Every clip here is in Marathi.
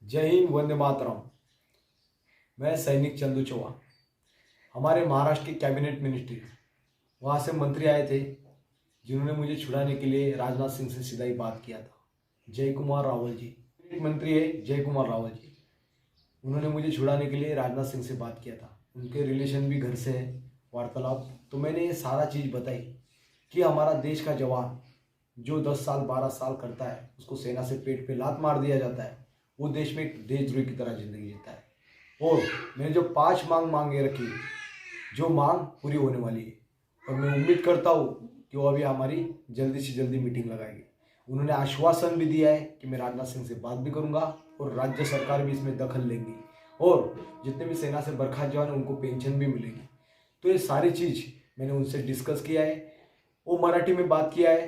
जय हिंद, वंदे मातरम। मैं सैनिक चंदू चौहान। हमारे महाराष्ट्र की कैबिनेट मिनिस्ट्री, वहाँ से मंत्री आए थे जिन्होंने मुझे छुड़ाने के लिए राजनाथ सिंह से सीधा ही बात किया था। जय कुमार रावल जी, मंत्री है जय कुमार रावल जी, उन्होंने मुझे छुड़ाने के लिए राजनाथ सिंह से बात किया था। उनके रिलेशन भी घर से है, वार्तालाप। तो मैंने ये सारा चीज़ बताई कि हमारा देश का जवान जो 10 साल 12 साल करता है, उसको सेना से पेट पे लात मार दिया जाता है, वो देश में एक देशद्रोही की तरह जिंदगी जीता है। और मैंने जो 5 मांग मांगे रखी, जो मांग पूरी होने वाली है, और मैं उम्मीद करता हूँ कि वो अभी हमारी जल्दी से जल्दी मीटिंग लगाएगी। उन्होंने आश्वासन भी दिया है कि मैं राजनाथ सिंह से बात भी करूंगा और राज्य सरकार भी इसमें दखल लेंगी, और जितने भी सेना से बर्खास्त जवान हैं उनको पेंशन भी मिलेगी। तो ये सारी चीज़ मैंने उनसे डिस्कस किया है, वो मराठी में बात किया है।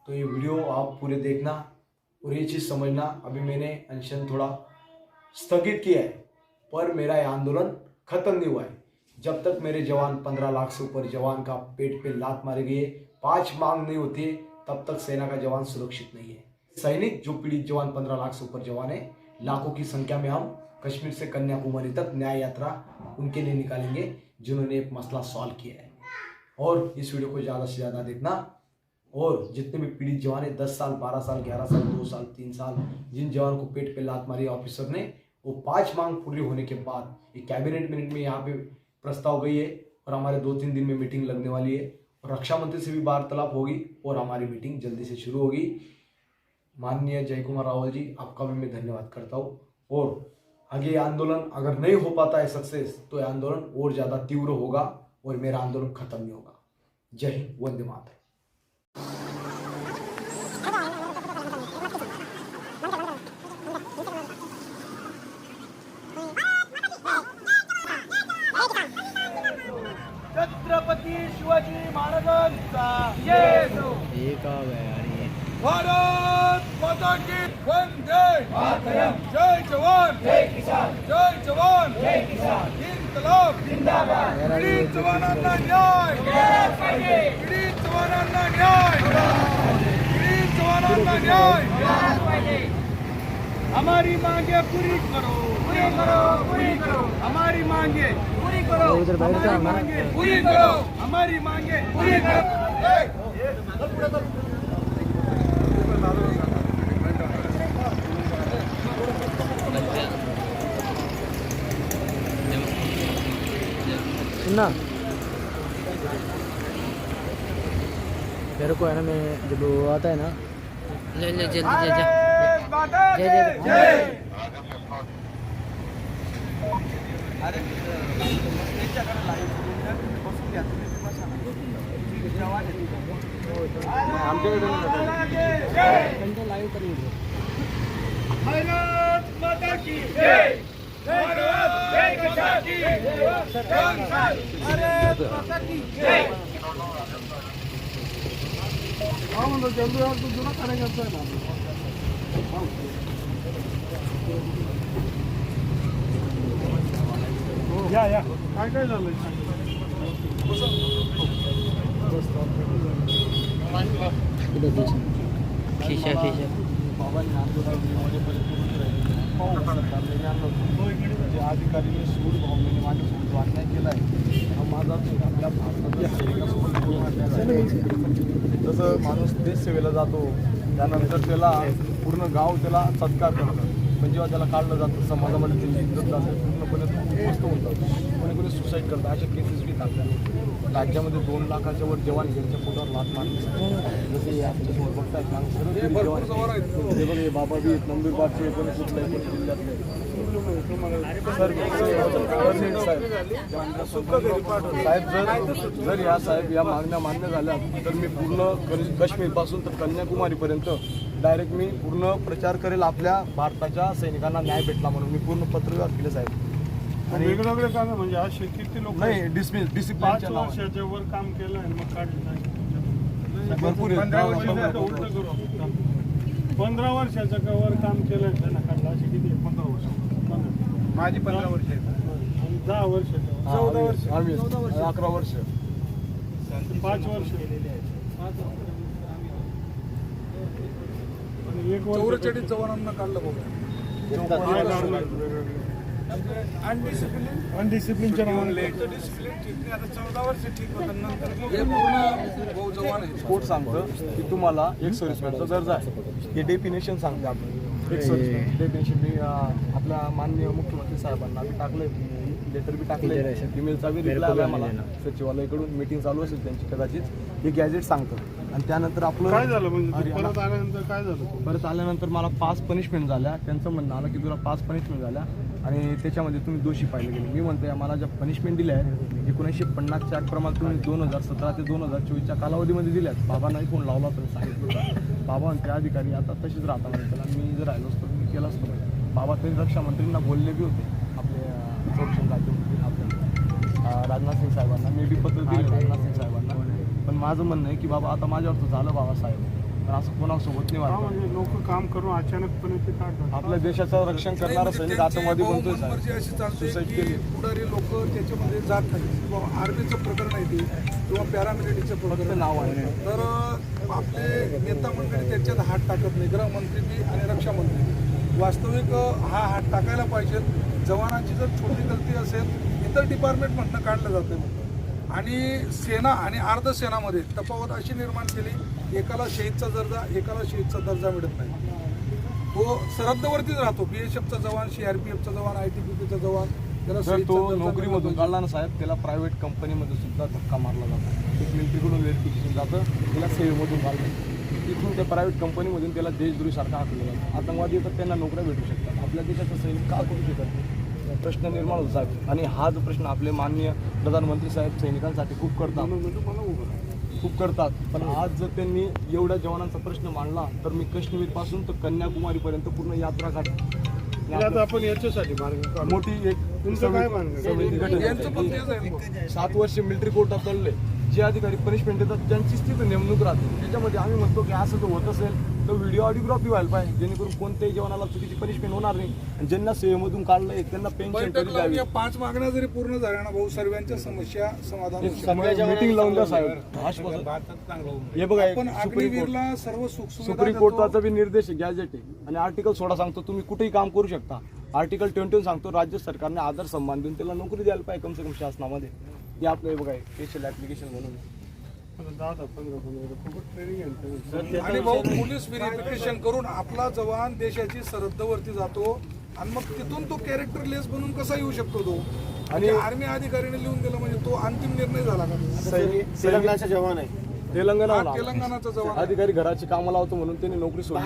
तो ये वीडियो आप पूरे देखना और ये चीज़ समझना। अभी मैंने अनशन थोड़ा स्थगित किया है, पर मेरा ये आंदोलन खत्म नहीं हुआ है। जब तक मेरे जवान 15 लाख से ऊपर जवान का पेट पे लात मारे गए 5 मांग नहीं होती है, तब तक सेना का जवान सुरक्षित नहीं है। सैनिक जो पीड़ित जवान 15 लाख से ऊपर जवान है, लाखों की संख्या में हम कश्मीर से कन्याकुमारी तक न्याय यात्रा उनके लिए निकालेंगे जिन्होंने एक मसला सॉल्व किया है। और इस वीडियो को ज़्यादा से ज़्यादा देखना, और जितने भी पीड़ित जवान है 10 साल 12 साल 11 साल 2 साल 3 साल जिन जवान को पेट पे लात मारी ऑफिसर ने, वो 5 मांग पूरी होने के बाद ये कैबिनेट मिनट में यहाँ पे प्रस्ताव गई है और हमारे 2-3 दिन में मीटिंग लगने वाली है और रक्षा मंत्री से भी वार्तालाप होगी और हमारी मीटिंग जल्दी से शुरू होगी। माननीय जय कुमार रावल जी, आपका भी मैं धन्यवाद करता हूँ। और आगे आंदोलन अगर नहीं हो पाता है सक्सेस, तो यह आंदोलन और ज़्यादा तीव्र होगा और मेरा आंदोलन खत्म नहीं होगा। जय हिंद, वंदे मातरम। छत्रपती शिवाजी महाराजांचा जय हो. भारत माता की वंदे मातरम. जय जवान जय किसान, जय जवान जय किसान. इन्कलाब जिंदाबाद. पीडित जवानांना न्याय, पीडित जवानांना न्याय, पीडित जवानांना न्याय. हमारी मांगे पूरी करो, पूरी करो, पूरी करो. हमारी मांगे पूरी करो, हमारी मांगे पूरी करो, हमारी मांगे पूरी करो. सुनना मेरे को है ना, मैं जब वो आता है ना, ले ले जल्दी जा जा जय जय जय. अरे त्यांच्याकडे लाईव्ह बसून घ्या तुम्ही, जवान त्यांच्या लाईव्ह करून घे. भारत माता की जय, भारत माता की जय, भारत माता की जय. हा म्हणतो चंदू यार, तू जुना कार्यकर्ता आहे ना. या या, काय काय झालंय? खिशा खिशा बाबांनी जे अधिकारीने सूड भावनेने माझ्यासोबत जो अन्याय केला आहे, हा माझा आपल्या भारताच्या सैनिकासोबत पूर्ण अन्याय आहे. जसं माणूस देशसेवेला जातो, त्यानंतर त्याला पूर्ण गाव त्याला सत्कार करतं, पण जेव्हा त्याला काढलं जातं समाजामध्ये त्याची इज्जत जाते, पूर्णपणे उद्ध्वस्त होतं. कोणी कोणी सुसाईड करतं. अशा केसेस बी आपल्या राज्यामध्ये 2 लाखाच्या वर जवान यांच्या पोटावर लात मारली. जसे आपल्यासमोर बघतायत ना, सर्व जवान हे बघ, हे बाबा बी आहेत, नंदुरबारचे, कोणी कुठल्या कोणी जिल्ह्यातले साहेब. जर या साहेब या मागण्या मान्य झाल्या तर मी पूर्ण काश्मीरपासून तर कन्याकुमारीपर्यंत डायरेक्ट मी पूर्ण प्रचार करेल आपल्या भारताच्या सैनिकांना न्याय भेटला म्हणून. मी पूर्ण पत्रव्यवहार केले साहेब. आणि वेगवेगळे काम म्हणजे असे किती लोक नाही, 5 डिसिप्लिनच्या वर्षाच्या वर काम केलं आणि मग काढलं नाही. भरपूर आहेत. 15 वर्षाचं उलटं करू आपण. 15 वर्षाचं वर काम केलं त्यांना काढलं. असे किती 15 वर्ष? माझी 15 वर्ष आहेत. 10 वर्ष, 14 वर्ष, 11 वर्ष, 5 वर्ष. आणि 1 वर्ष 44 जवानांना काढलं बघा. अनडिसिप्लिनच्या नावाने कोर्ट सांगतं की तुम्हाला एक सर्व्हिसमॅनचा दर्जा आहे, हे डेफिनेशन सांगते आपण. एक सर्व्हिसमॅन डेफिनेशन मी आपल्या माननीय मुख्यमंत्री साहेबांना मी टाकलंय, लेटर बी टाकले, ईमेलचा बी रिप्लाय आला मला सचिवालयाकडून. मीटिंग चालू असेल त्यांची कदाचित. हे गॅजेट सांगतं. आणि त्यानंतर आपलं काय झालं म्हणजे परत आल्यानंतर काय झालं? परत आल्यानंतर मला 5 पनिशमेंट झाल्या. त्यांचं म्हणणं आलं की तुला 5 पनिशमेंट झाल्या आणि त्याच्यामध्ये तुम्ही दोषी पाहिले गेले. मी म्हणतो मला ज्या पनिशमेंट दिल्या आहेत 1950च्या ॲक्टप्रमाणे तुम्ही 2017 ते 2024च्या कालावधीमध्ये दिल्यात. बाबांनाही फोन लावला तर सांगितलं. बाबा आणि ते अधिकारी आता तसेच राहता म्हणजे त्याला मी जर राहिलो असतो मी केलं असतं पाहिजे. बाबा तरी रक्षामंत्रींना बोलले बी होते, आपले संरक्षण राज्यमंत्री आपल्या राजनाथ सिंग साहेबांना. मी बी पत्र दिले राजनाथ सिंग साहेबांना. पण माझं म्हणणं आहे की बाबा आता माझ्यावर तर झालं बाबासाहेब, पण असं कोणासोबत नाही व्हायला. म्हणजे लोक काम करून अचानकपणे ते काय करतात? आपल्या देशाचं रक्षण करणारा सैनिक आतंकवादी बनतोय मनमर्जी साहेब. अशी चालते सुसाईड की केली. पुढारी लोक त्याच्यामध्ये जात नाही. किंवा आर्मीचं प्रकरण आहे ते किंवा पॅरामिलिटरीचं फक्त प्रकरण नाव आहे. तर आपले नेता मंडळी त्याच्यात हात टाकत नाही. गृहमंत्री बी आणि रक्षामंत्री वास्तविक हा हात टाकायला पाहिजे. जवानांची जर छोटी गलती असेल इतर डिपार्टमेंटमधनं काढलं जातं. आणि सेना आणि अर्धसेनामध्ये तफावत अशी निर्माण केली, एकाला शहीदचा दर्जा एकाला शहीदचा दर्जा मिळत नाही. तो सरहद्दवरतीच राहतो. BSFचा जवान, CRPFचा जवान, ITBPचा जवान, त्याला जर शहीदचा तो दर्जा नोकरीमधून मिळत काढला ना साहेब, त्याला प्रायव्हेट कंपनीमध्ये सुद्धा धक्का मारला जातो. एक मिलिटरीकडून व्हेरिफिकेशन जातं, त्याला सेवेमधून काढलं. तिथून त्या प्रायव्हेट कंपनीमधून त्याला देशद्रोहीसारखा हाकलं जातं. आतंकवादी तर त्यांना नोकऱ्या भेटू शकतात. आपल्या देशाचा सैनिक का करू शकत नाही? प्रश्न निर्माण होत साहेब. आणि हा जो प्रश्न आपले माननीय प्रधानमंत्री साहेब सैनिकांसाठी खूप करतात. पण आज जर त्यांनी एवढ्या जवानांचा प्रश्न मांडला तर मी काश्मीरपासून तर कन्याकुमारीपर्यंत पूर्ण यात्रा काढतो. आता आपण याच्यासाठी मार्ग काढू. मोठी एक तुमचं काय मानणं आहे? समिती गठन यांचं पण झाली. तेच आहे. 7 वर्ष मिलिटरी कोर्टात चालले. जे अधिकारी पनिशमेंट देतात त्यांचीच तिथं नेमणूक राहते. त्याच्यामध्ये आम्ही म्हणतो की असं जर होत असेल तर व्हिडिओ ऑडिओग्राफी व्हायला पाहिजे, जेणेकरून कोणत्याही जवानाला चुकीची पनिशमेंट होणार नाही. आणि ज्यांना सेवेमधून काढलंय त्यांना पेन्शन बैठक कधी लावून द्यावी. या 5 मागण्या जरी पूर्ण झाल्या ना भाऊ, सर्वांच्या समस्या समाधान होऊ शकतात. मीटिंग लावून द्या साहेब. आश्वासन हे बघा, आपण सुप्रीम कोर्ट अग्निवीरला सर्व सुखसुविधा सुप्रीम कोर्टाचा बी निर्देश आहे, गॅजेट आहे. आणि आर्टिकल 16 सांगतो तुम्ही कुठेही काम करू शकता. आर्टिकल 21 सांगतो राज्य सरकारने आदर सन्मान देऊन त्याला नोकरी द्यायला पाहिजे कम से कम शासनामध्ये. हे आपलं हे बघा स्पेशल ऍप्लिकेशन म्हणून. 10-15 खूपच ट्रेनिंग आहे. आणि भाऊ पोलीस व्हेरिफिकेशन करून आपला जवान देशाची सरहद्दवरती जातो आणि मग तिथून तो कॅरेक्टर लेस बनून कसा येऊ शकतो तो? आणि आर्मी अधिकाऱ्याने लिहून दिलं म्हणजे तो अंतिम निर्णय झाला का? तेलंगणाचा जवान आहे. तेलंगणा तेलंगणाचा जवान अधिकारी घराची कामाला होतो म्हणून त्यांनी नोकरी सोडली.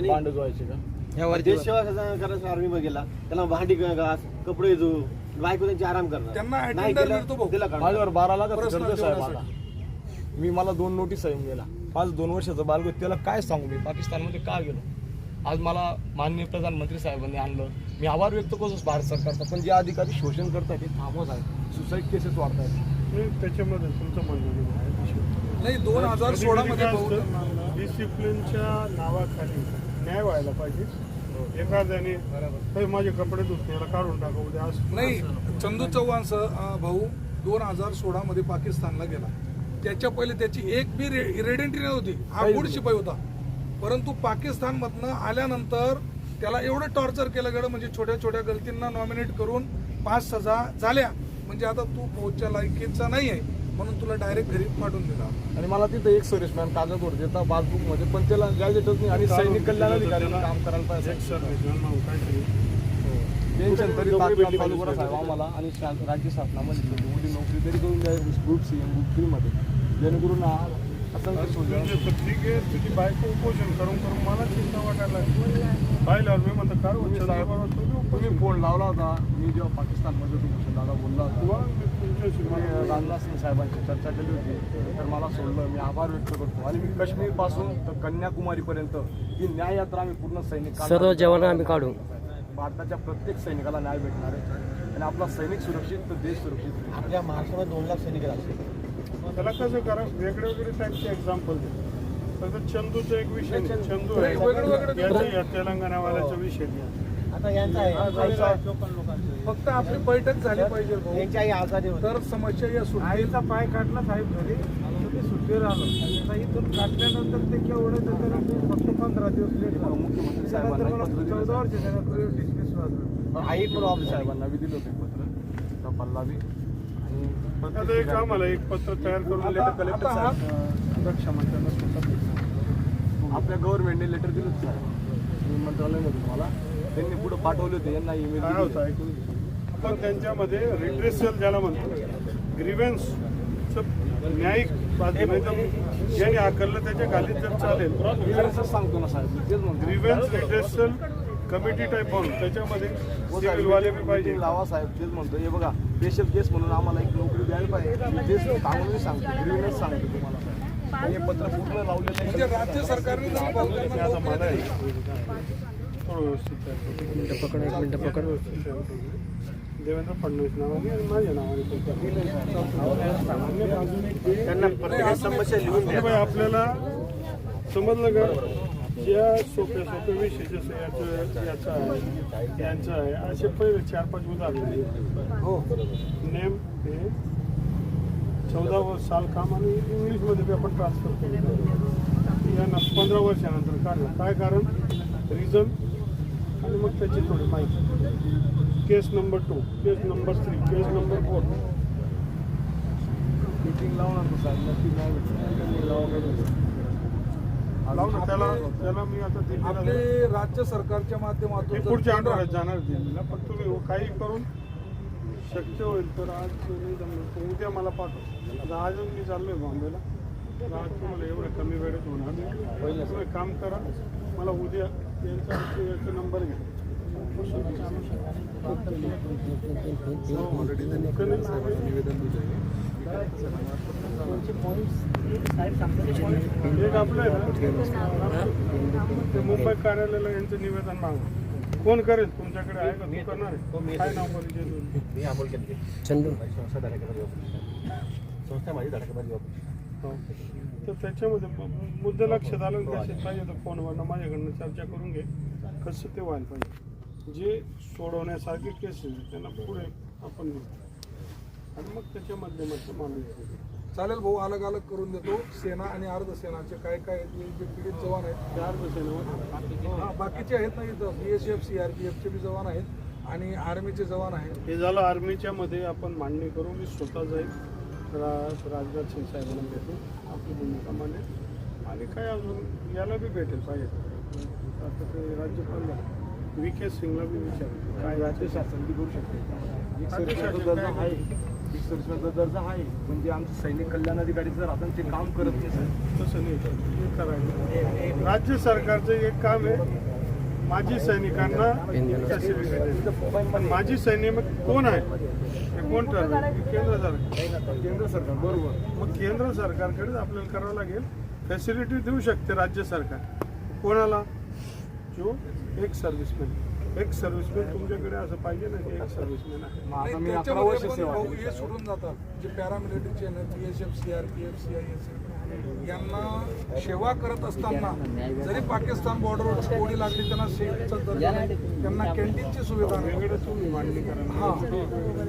भांड जोवायचे का देश सेवा करायचं आर्मी बघेला त्याला भांडी घास कपडे धु बायको त्यांची आराम करणार त्यांना नाही अटेंडर केलं मिळतो भाऊ. त्याला काढणार. माझ्यावर 12 लाख Personal खर्च साहेब जेवणासाठी. आला. मला 2 नोटीस येऊन गेला. माझं 2 वर्षाचं बालगो त्याला काय सांगू मी पाकिस्तानमध्ये का गेलो. आज मला माननीय प्रधानमंत्री साहेबांनी आणलं. मी आभार व्यक्त करतो भारत सरकारचा. पण जे अधिकारी शोषण करतात ते थांबवत आहेत. सुसाईड केसेस वाढत आहेत. त्याच्यामध्ये तुमचं म्हणणं आहे नाही 2016 मध्ये भाऊ डिसिप्लिनच्या नावाखाली न्याय व्हायला पाहिजे. एखाद्याने काही माझे कपडे धुतलेला काढून टाकू द्या असं नाही. चंदू चव्हाण भाऊ 2016 मध्ये पाकिस्तानला गेला. त्याच्या पहिले त्याची एक बी रेडेंटी नव्हती. हा गुड शिपाई होता. परंतु पाकिस्तानमधनं आल्यानंतर त्याला एवढं टॉर्चर केलं गेलं म्हणजे छोट्या छोट्या गलतींना नॉमिनेट करून 5 सजा झाल्या. म्हणजे आता तू फौजच्या लायकीचा नाही आहे म्हणून तुला डायरेक्ट घरी पाठवून दिला. आणि मला तिथं एक सर्व्हिसमॅन कागदवर देता पासबुक मध्ये, पण त्याला गॅजेटच नाही. आणि सैनिक कल्याण अधिकाऱ्यांनी काम करायला पाहिजे. पेन्शन तरी तात्काळ चालू करा साहेब आम्हाला. आणि राज्य शासनामध्ये मोठी नोकरी तरी करून द्या ग्रुप C आणि ग्रुप 3 मध्ये, जेणेकरून असंख्य म्हणजे ठीक आहे तुझी बायको उपोषण करून करून मला चिंता वाटायला लागली. पाहिल्यावर मी म्हणतो कार तुम्ही फोन लावला होता. मी जेव्हा पाकिस्तानमध्ये होतो भूषण दादा बोलला होता. मी राजनाथ सिंग साहेबांची चर्चा केली होती तर मला सोडलं. मी आभार व्यक्त करतो. आणि मी काश्मीरपासून तर कन्याकुमारीपर्यंत ही न्याय यात्रा आम्ही पूर्ण सैनिक सर्व जवान आम्ही काढू. भारताच्या प्रत्येक सैनिकाला न्याय भेटणार आहे. आणि आपला सैनिक सुरक्षित तर देश सुरक्षित. आपल्या महाराष्ट्रामध्ये 2 लाख सैनिक असतील. त्याला कसं करा वेगळे वेगळे टाईपचे एक्झाम्पल दे. तसं चंदूचा एक विषय नाही. चंदू आहे या तेलंगणावाल्याचा विषय नाही. आता यांचा आहे फक्त आपली बैठक झाली पाहिजे भाऊ. यांची आई आजारी होती. तर समस्या या सुटतील. आईचा पाय काढला साहेब घरी सुट्टीवर आलो आता इथून काढल्यानंतर ते केवढं तर ते फक्त 15 दिवस लेट झालं. मुख्यमंत्री साहेबांना त्यानंतर मला 14 वर्ष त्याला डिस्मिस वाजलं. आई पण साहेबांना बी दिलं होतं पत्र टपालला बी आणि आता एक आम्हाला एक पत्र तयार करून लेटर कलेक्टर साहेब रक्षा मंत्र्यांना स्वतः आपल्या गव्हर्नमेंटने लेटर दिलं होतं साहेब मी मंत्रालयामध्ये तुम्हाला त्यांनी पुढे पाठवले होते यांना ईमेल काय होतं ऐकून घे. पण त्यांच्यामध्ये रिट्रेसल ज्याला म्हणतो ग्रीव्हन्सचं न्यायिक बाजू नाही तर ज्याने आकारलं त्याच्या खाली जर चालेल सांगतो ना साहेब तेच म्हणतो ग्रीव्हन्स रिट्रेसल कमिटी टाईप म्हणून त्याच्यामध्ये सिव्हिलवाले बी पाहिजे. लावा साहेब तेच म्हणतो हे बघा स्पेशल केस म्हणून आम्हाला एक नोकरी द्यायला पाहिजे तेच सांगून सांगतो ग्रीव्हन्स सांगतो तुम्हाला हे पत्र पूर्ण लावलेलं म्हणजे राज्य सरकारने जर बालकांना आता मला नोकरी थोडं व्यवस्थित तयार करू. एक मिनिट पकड देवेंद्र फडणवीस नावाने आणि माझ्या नावाने त्यांना प्रत्येक समस्या लिहून द्या. बाई आपल्याला समजलं का ज्या सोप्या सोप्या विषय जसं याचं आहे यांचं आहे असे पहिले 4-5 उदाहरण हो नेम हे 14 साल काम आणि इंग्लिशमध्ये बी आपण ट्रान्सफर केलं यांना 15 वर्षानंतर काढलं काय कारण रिझन आणि मग त्याची थोडी माहिती केस नंबर 2 केस नंबर 3 केस नंबर 4 मीटिंग लावणार तो साहेब नक्की नाही लावू ना त्याला मी आता दिल्लीला आपले राज्य सरकारच्या माध्यमातून हे जर पुढच्या केंद्र- आठवड्यात जाणार दिल्लीला पण तुम्ही काही करून शक्य होईल तर आज नाही जमलं तर उद्या मला पाठव आता आजच मी चाललोय बॉम्बेला तर आज तुम्हाला एवढं कमी वेळेत होणार नाही तुम्ही काम करा मला उद्या यांचा नंबर घ्या एक आपलं आहे ना ते मुंबई कार्यालयाला यांचं निवेदन मागू कोण करेल तुमच्याकडे आहे का तू करणार आहे काय नाव परिचय देऊन? मी अमोल केंद्रे चंदू संस्था माझी धडाकेबाजी हो. तर त्याच्यामध्ये मुद्दा लक्षात आलं त्याच्यात पाहिजे तर फोनवरनं माझ्याकडनं चर्चा करून घे कसं ते व्हायला पाहिजे जे सोडवण्यासारखे केसेस त्यांना पुढे आपण घेऊ आणि मग त्याच्या माध्यमातून मांडू चालेल भाऊ, अलग अलग करून देतो. सेना आणि अर्धसेनाचे काय काय जे पीडित जवान आहेत चार दिवसांवर हा, बाकीचे आहेत ना इथं BSF CRPFचे बी जवान आहेत आणि आर्मीचे जवान आहेत. हे झालं आर्मीच्या मध्ये आपण मांडणी करू मी स्वतः जाईल राजनाथ सिंग साहेबांना भेटू आपली भूमिका मांडेल आणि काय अजून याला बी भेटेल पाहिजे आता ते राज्यपाल VK सिंगला बी विचार काय राज्य शासन बी करू शकते राज्य शासन दर्जा काय आहे सर्विसचा दर्जा आहे म्हणजे आमचं सैनिक कल्याण अधिकारी जर आपण ते काम करत नाही सर तसं नाही हे करायचं राज्य सरकारचं एक काम आहे माजी सैनिकांना facility देणं. पण माजी सैनिक कोण आहे हे कोण ठरवेल केंद्र सरकार केंद्र सरकार बरोबर मग केंद्र सरकारकडे आपल्याला करावं लागेल फॅसिलिटी देऊ शकते राज्य सरकार कोणाला जो एक सर्व्हिसमॅन तुमच्याकडे असं पाहिजे ना की एक सर्व्हिसमॅन आहे नाही, मी 11 त्याच्यामध्ये वर्ष पण सेवा भाऊ केली. हे सोडून जातात जे पॅरामिलिटरीचे ना BSF CRPF CISF यांना सेवा करत असताना जरी पाकिस्तान बॉर्डरवर गोळी लागली त्यांना सेफचा दर्जा नाही, त्यांना कॅन्टीनची सुविधा नाही, वेगळं तुम्ही मांडणी करा हा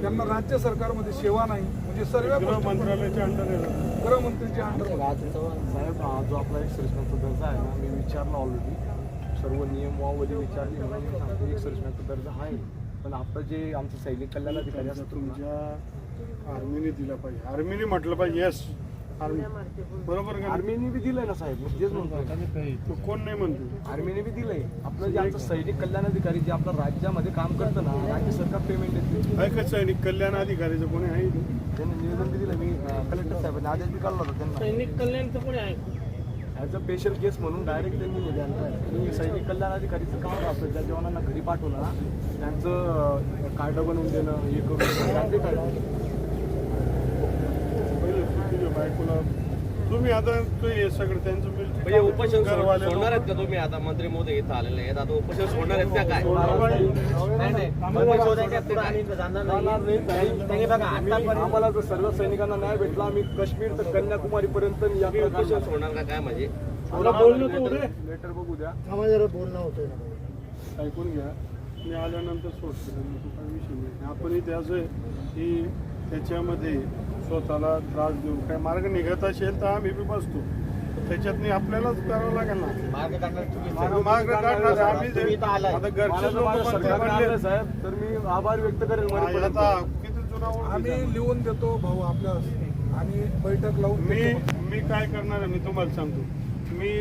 त्यांना राज्य सरकारमध्ये सेवा नाही म्हणजे सर्व गृह मंत्रालयाच्या अंडर आहे गृहमंत्रीच्या अंडर साहेब हा जो आपला एक सर्विसमॅनचा दर्जा आहे ना मी विचारला ऑलरेडी सर्व नियमावली विचारली म्हणून मी सांगतो एक सर्विसमॅनचा दर्जा आहे पण आपलं जे आमचं सैनिक कल्याण अधिकारी असतात तुमच्या आर्मीने दिला पाहिजे आर्मीने म्हटलं पाहिजे येस आर्मी बरोबर का आर्मीने बी दिलंय ना साहेब मी तेच म्हणतो तो कोण नाही म्हणतो आर्मीने बी दिलंय आपलं जे आमचं सैनिक कल्याण अधिकारी जे आपलं राज्यामध्ये काम करतं ना राज्य सरकार पेमेंट देते आहे का सैनिक कल्याण अधिकारीचं कोणी आहे त्यांनी निवेदन बी दिलं मी कलेक्टर साहेबांनी आदेश बी काढला होता त्यांना सैनिक कल्याणचं कोणी आहे ॲज अ स्पेशल केस म्हणून डायरेक्ट त्यांनी मी सैनिक कल्याण अधिकारीचं काम राहतं ज्या जवानांना घरी पाठवलं ना त्यांचं कार्ड बनवून देणं हे करून ते काय तुझ्या बायकोला तुम्ही आता तू हे सगळं त्यांचं म्हणजे उपोषण घरवाले सोडणार आहेत का तुम्ही आता मंत्री मोदी इथं आलेले आहेत आता उपोषण सोडणार आहेत का काय आम्हाला जर सर्व सैनिकांना न्याय भेटला आम्ही काश्मीर तर कन्याकुमारी पर्यंत उपोषण सोडणार का काय म्हणजे लेटर बघू द्या ऐकून घ्या मी आल्यानंतर सोडतो काही विषय नाही आपण इथे असं आहे की त्याच्यामध्ये स्वतःला त्रास देऊन काय मार्ग निघत असेल तर आम्ही बी बसतो. त्याच्यातनी आपल्यालाच करावं लागेल ना. मार्ग काढणार तुम्हीच आहे. मार्ग काढणार आम्ही. तुम्ही इथं आलाय. आता घरचे मला लोक माझ्या मंत्री सरकारने बनले. आणलं साहेब, तर मी आभार व्यक्त करेल मरेपर्यंत. आता किती जुना ओळख आम्ही आहे. लिहून देतो भाऊ आपल्या आणि बैठक लावून मी काय करणार आहे मी तुम्हाला सांगतो. मी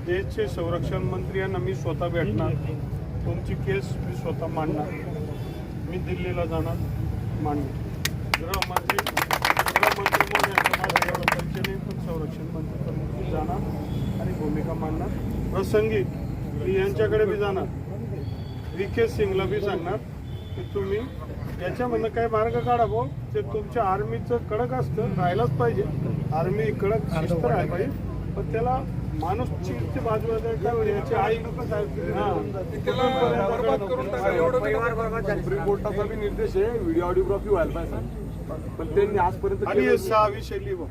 देशचे संरक्षण मंत्री यांना मी स्वतः भेटणार. तुमची केस मी स्वतः मांडणार. मी दिल्लीला जाणार मांडणार. गृहमंत्री म्हणून यांचं माझं एवढं परिचय नाही, पण संरक्षण मंत्री पण मी जाणार आणि भूमिका मांडणार. प्रसंगी मी यांच्याकडे बी जाणार. VK सिंगला बी सांगणार की तुम्ही याच्यामधनं काय मार्ग काढा भाऊ. ते तुमच्या आर्मीचं कडक असतं, राहायलाच पाहिजे. आर्मी कडक शिस्त राहायला पाहिजे, पण त्याला माणूस चीरची बाजू याची आई त्याला बरबाद करून टाका एवढं सुप्रीम कोर्टाचा बी निर्देश आहे व्हिडिओ ऑडिओग्राफी व्हायला पाहिजे, पण त्यांनी आजपर्यंत आणि केलं 6 विषय लिहू.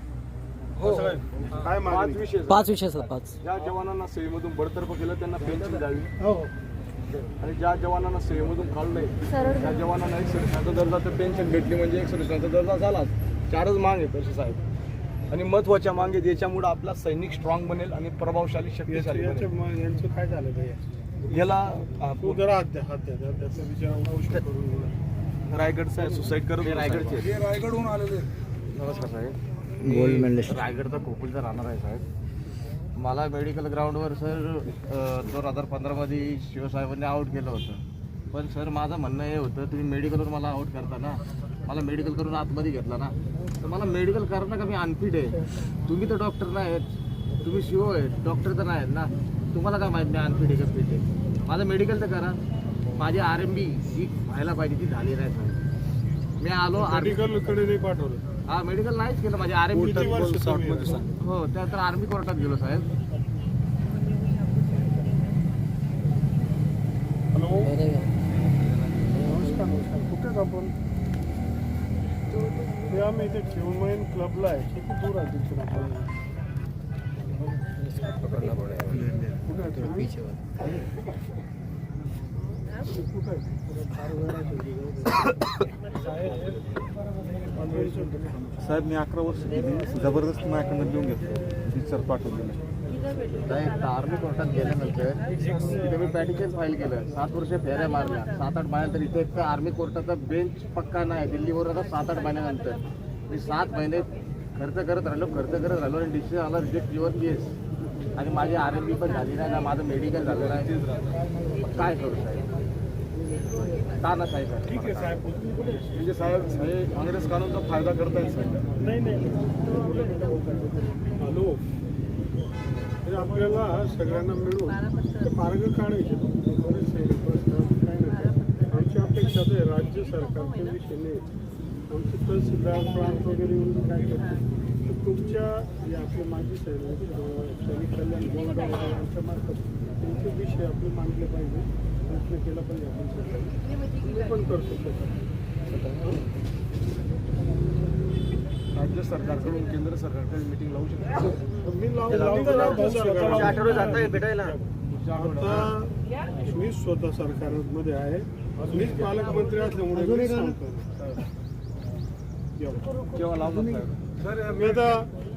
काय 5 मागणी? विषय 5 विषय सर 5. ज्या जवानांना सेवेमधून बडतर्फ केलं त्यांना पेन्शन द्यावी, आणि ज्या जवानांना सेवेमधून काढलंय त्या जवानांना एक संरक्षणाचा दर्जा तर पेन्शन भेटली म्हणजे एक संरक्षणाचा दर्जा झालाच. 4च माग आहेत तसे साहेब, आणि महत्वाच्या मागे याच्यामुळे आपला सैनिक स्ट्रॉंग बनेल आणि प्रभावशाली शक्तिशाली बनेल. यांचं काय झालं भैया? याला तू जरा हात द्या त्याचा विचार औषध करून घेऊ. रायगड साहेब सुसाईड करत होते रायगडचे. हे रायगडहून आलेले नमस्कार साहेब. Gold medallist. रायगडचा कोकुलचा राहणार आहे साहेब. मला मेडिकल ग्राउंडवर सर 2015मध्ये शिवसाहेबांनी आऊट केलं होतं. पण सर माझं म्हणणं हे होतं, तुम्ही मेडिकलवर मला आऊट करता ना, मला मेडिकल करून आतमध्ये घेतला ना, तर मला मेडिकल करणं का मी अनफिट आहे. तुम्ही तर डॉक्टर नाही आहेत, तुम्ही शिव आहेत, डॉक्टर तर नाही आहेत ना. तुम्हाला काय माहीत मी अनफिट आहे का फिट आहे. माझं मेडिकल तर करा. माझी RMB जी व्हायला पाहिजे ती झाली नाही साहेब. मी आलो मेडिकलकडे नाही पाठवलं. हा मेडिकल नाहीच केलं. माझी RMB किती वर्ष तुम्ही? हो त्यानंतर आर्मी कोर्टात गेलो साहेब. हॅलो नमस्कार. कुठे आहेत आपण? ते आम्ही इथे चिवमैन क्लबला आहे. किती दूर आहे तिथून आपल्याला? कुठे आहे तुम्ही? कुठे साहेब मी 11 वर्ष केली, जबरदस्त माझ्याकडनं लिहून घेतलं, टीचर पाठवून दिलं. आर्मी कोर्टात गेल्यानंतर तिथे मी पॅटिशन फाईल केलं. 7 वर्ष फेऱ्या मारल्या. 7-8 महिन्यानंतर इथे एक आर्मी कोर्टाचा बेंच पक्का नाही. दिल्लीवर आता 7-8 महिन्यानंतर मी 7 महिने खर्च करत राहिलो आणि डिसिजन आला रिजेक्ट युअर केस. आणि माझी RMB पण झाली नाही ना, माझं मेडिकल झालेलं आहे. मग काय करू साहेब? का ना साहेब? ठीक आहे साहेब. म्हणजे साहेब हे काँग्रेस कानूनचा फायदा करतायत साहेब. नाही हॅलो, तर आपल्याला सगळ्यांना मिळून ते मार्ग काढायचे. बरेचसे प्रश्न काय नाही. आमची अपेक्षा तर राज्य सरकारच्या विषयने आमचे तहसीलदार प्रांत वगैरे येऊन काय करतो तर तुमच्या या आपले माजी सैनिक कल्याण बोर्ड यांच्या मार्फत त्यांचे विषय आपले मांडले पाहिजे. प्रयत्न केला पाहिजे आपण सरकारने. तुम्ही पण करतो राज्य सरकारकडून केंद्र सरकारकडे मीटिंग लावू शकतो. मी भेटायला आता मी स्वतः सरकारमध्ये आहे. मीच पालकमंत्री असल्यामुळे मी सांगतो. केव्हा लावतात साहेब? मी आता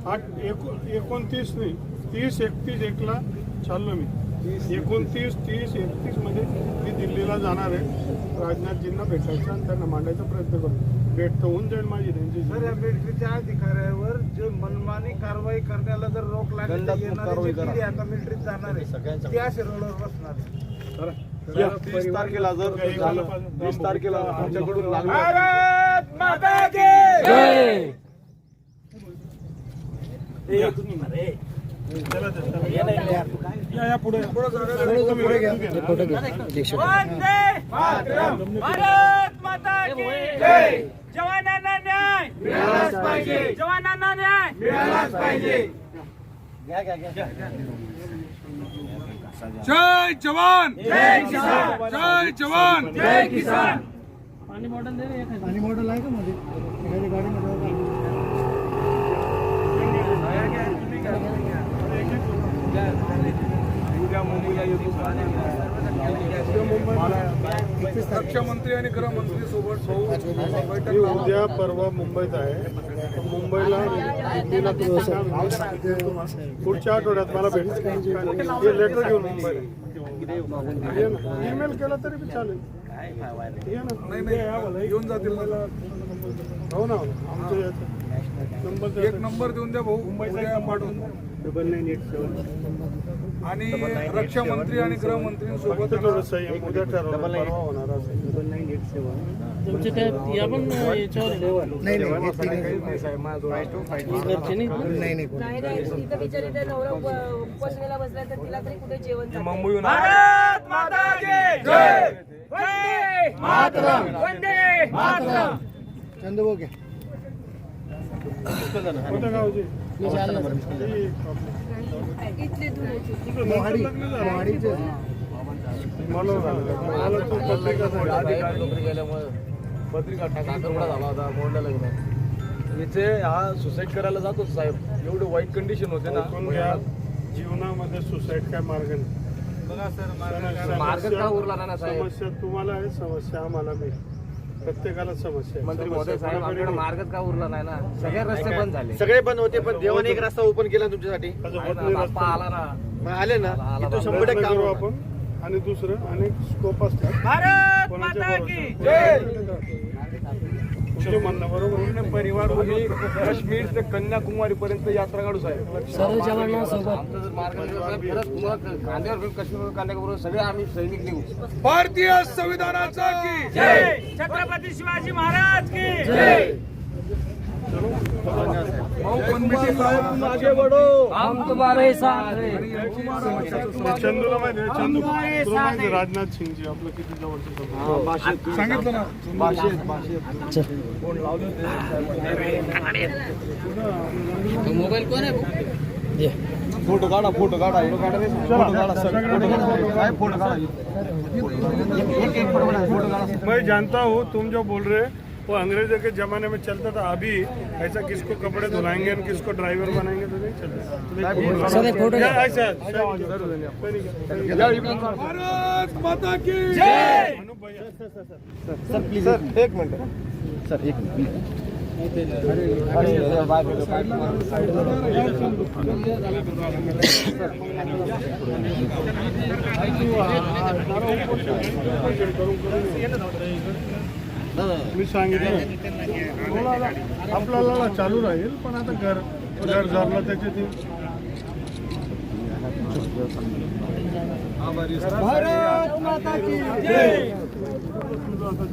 29 नाही 30-31 चाललो मी. 29-30-31 मध्ये मी दिल्लीला जाणार आहे. राजनाथजींना भेटायचं आणि त्यांना मांडायचा प्रयत्न करतो. भेट तर होऊन जाईल माझी त्यांची. सर या मिलिटरीच्या अधिकाऱ्यावर जे मनमानी कारवाई करण्याला जर रोख लागली तर येणारे आता मिलिटरीत जाणार आहे ते असे रोडवर बसणार आहे. 30 तारखेला जर झालं, 30 तारखेला आमच्याकडून लागलं या पुढे फोटो घ्या. भारत माता की जय. जवानांना न्याय मिळालाच पाहिजे. जवानांना न्याय मिळालाच पाहिजे. जय जवान जय किसान. जय जवान जय किसान. पाणी बॉटल आहे का मध्ये गाडीमध्ये? उद्या मुंबईला येतो. रक्षा मंत्री आणि गृहमंत्री सोबत भाऊ बैठक मी उद्या परवा मुंबईत आहे. तर मुंबईला दिल्लीला पुढच्या आठवड्यात मला भेट हे लेटर घेऊन मुंबईला ईमेल केला तरी बी चालेल. ये ना. नाही घेऊन जातील मला. हो ना आमच्या याचं नंबर एक नंबर देऊन द्या भाऊ उद्या पाठवून. 9987 आणि रक्षा मंत्री आणि गृहमंत्रींसोबत फक्त थोडं संयम उद्या ठरवलं परवा होणार असेल. तुमचे त्या या पण याच्यावर नाही घरचे नाही तिथं बिचारी त्या नवरा उपोषणाला बसला तर तिला तरी कुठे जेवण जातं? भारत माता की जय. वंदे मातरम. वंदे मातरम. चंदूभाऊ कोणत्या गावची? इथले धुळ्याचे. मला तू पत्रिका सांग. नोकरी गेल्यामुळे पत्रिका साखरपुडा झाला होता, मोडलं लग्न. इथे हा सुसाईड करायला जातो साहेब. एवढं वाईट कंडिशन होते ना. पण या जीवनामध्ये सुसाईड काय मार्ग नाही. मार्ग का उरला नाही ना साहेब? समस्या तुम्हाला आहे, समस्या आम्हाला नाही. प्रत्येकाला समस्या आहे. मंत्री महोदय साहेब आमच्याकडे मार्गच का उरला नाही ना? सगळे रस्ते बंद झाले. सगळे बंद होते पण देवाने एक रस्ता ओपन केला तुमच्यासाठी. असं आहे होत ना, नाही बाप्पा रस्ता. आला ना. मग आले ना की तो 100% प्रयत्न काम करू होणार. आपण. आणि दुसरं अनेक स्कोप असतात. भारत कोणाच्या माता की भरोश्यावर. जय. तुमचं म्हणणं बरोबर आहे. परिवार आम्ही काश्मीर ते कन्याकुमारी पर्यंत यात्रा काढू साहेब. सर्व जवानांसोबत आमचं जर मार्ग निघाला साहेब, खरंच तुम्हाला खांद्यावर घेऊन काश्मीर कांद्याबरोबर सगळे आम्ही सैनिक निघू. भारतीय संविधानाचा की जय. छत्रपती शिवाजी महाराज की जय. आगे बढ़ो. हम तुम्हारे साथ हैं. चंदूला माहिती आहे, चंदू तुला माहिती आहे राजनाथ सिंगजी आपलं किती जवळचं संबंध. सांगितलं ना. मोबाईल कोण आहे? फोटो काढा सर. फोटो काढा काय फोटो काढा. एक फोटो काढा. मैं जानता हूँ तुम जो बोल रहे वो अंग्रेजों के जमाने में चलता था. अभी ऐसा किसको कपड़े धुलाएंगे और किसको ड्राइवर बनाएंगे तो नहीं चलता. सर एक फोटो क्या ऐसा भारत माता की जय. अनुप भैया सर प्लीज सर एक मिनिट सर एक मिनिट. मी सांगितलं आपल्याला चालू राहील पण आता घर झालं त्याचे ते भारत माता की जय.